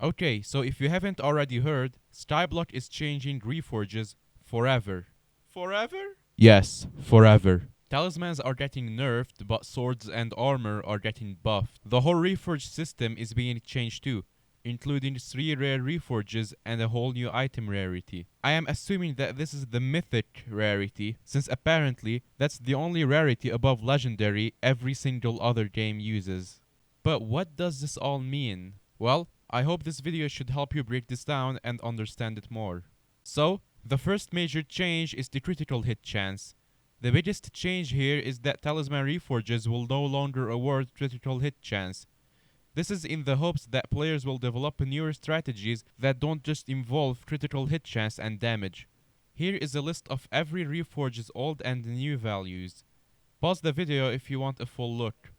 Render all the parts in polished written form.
Okay, so if you haven't already heard, Skyblock is changing Reforges forever. Forever? Yes, forever. Talismans are getting nerfed, but swords and armor are getting buffed. The whole Reforge system is being changed too, including 3 rare Reforges and a whole new item rarity. I am assuming that this is the mythic rarity, since apparently that's the only rarity above legendary every single other game uses. But what does this all mean? Well, I hope this video should help you break this down and understand it more. So, the first major change is the critical hit chance. The biggest change here is that Talisman Reforges will no longer award critical hit chance. This is in the hopes that players will develop newer strategies that don't just involve critical hit chance and damage. Here is a list of every Reforge's old and new values. Pause the video if you want a full look.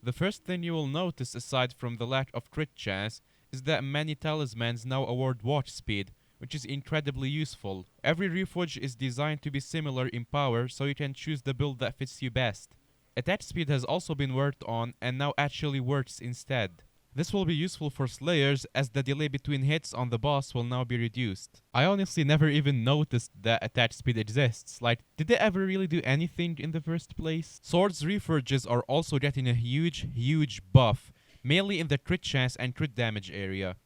The first thing you will notice aside from the lack of crit chance is that many talismans now award watch speed, which is incredibly useful. Every Reforge is designed to be similar in power, so you can choose the build that fits you best. Attack speed has also been worked on and now actually works instead. This will be useful for slayers as the delay between hits on the boss will now be reduced. I honestly never even noticed that attack speed exists. Like, did they ever really do anything in the first place? Swords Reforges are also getting a huge buff, mainly in the crit chance and crit damage area.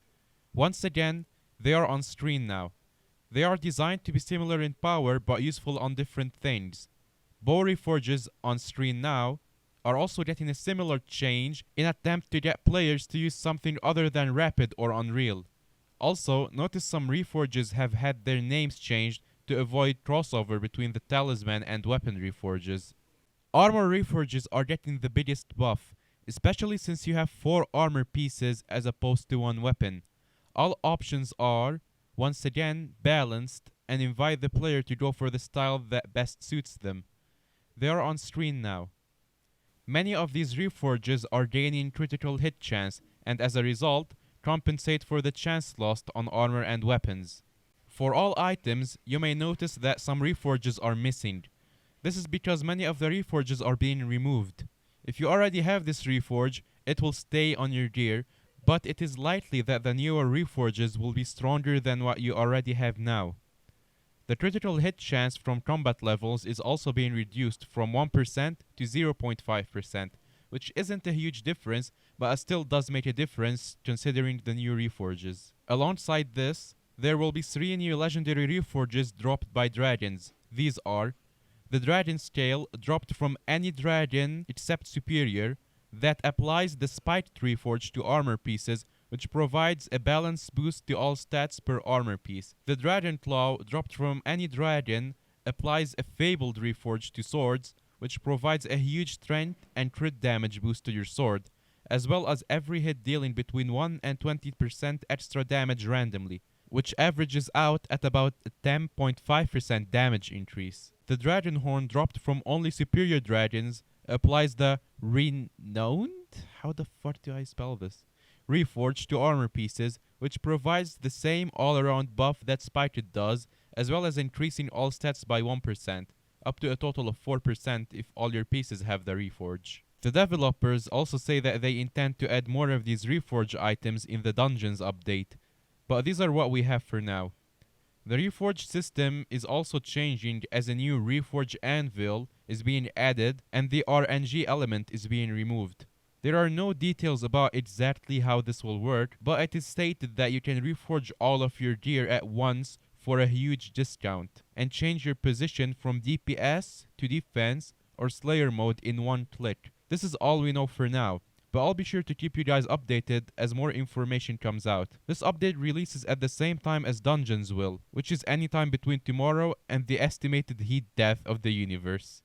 Once again, they are on screen now. They are designed to be similar in power but useful on different things. Bow Reforges on screen now are also getting a similar change in attempt to get players to use something other than Rapid or Unreal. Also, notice some Reforges have had their names changed to avoid crossover between the Talisman and Weapon Reforges. Armor Reforges are getting the biggest buff, especially since you have 4 armor pieces as opposed to 1 weapon. All options are, once again, balanced and invite the player to go for the style that best suits them. They are on screen now. Many of these Reforges are gaining critical hit chance and as a result, compensate for the chance lost on armor and weapons. For all items, you may notice that some Reforges are missing. This is because many of the Reforges are being removed. If you already have this Reforge, it will stay on your gear, but it is likely that the newer Reforges will be stronger than what you already have now. The critical hit chance from combat levels is also being reduced from 1% to 0.5%, which isn't a huge difference, but it still does make a difference considering the new Reforges. Alongside this, there will be 3 new legendary Reforges dropped by dragons. These are the Dragon Scale, dropped from any dragon except Superior, that applies the Spiked Reforge to armor pieces, which provides a balance boost to all stats per armor piece. The Dragon Claw, dropped from any dragon, applies a Fabled Reforge to swords, which provides a huge strength and crit damage boost to your sword, as well as every hit dealing between 1 and 20% extra damage randomly, which averages out at about a 10.5% damage increase. The Dragon Horn, dropped from only superior dragons, applies the Renowned? How the fuck do I spell this? Reforge to armor pieces, which provides the same all-around buff that Spiked does, as well as increasing all stats by 1%, up to a total of 4% if all your pieces have the Reforge. The developers also say that they intend to add more of these Reforge items in the Dungeons update, but these are what we have for now. The Reforge system is also changing as a new Reforge Anvil is being added and the RNG element is being removed. There are no details about exactly how this will work, but it is stated that you can reforge all of your gear at once for a huge discount, and change your position from DPS to defense or Slayer mode in one click. This is all we know for now, but I'll be sure to keep you guys updated as more information comes out. This update releases at the same time as Dungeons will, which is anytime between tomorrow and the estimated heat death of the universe.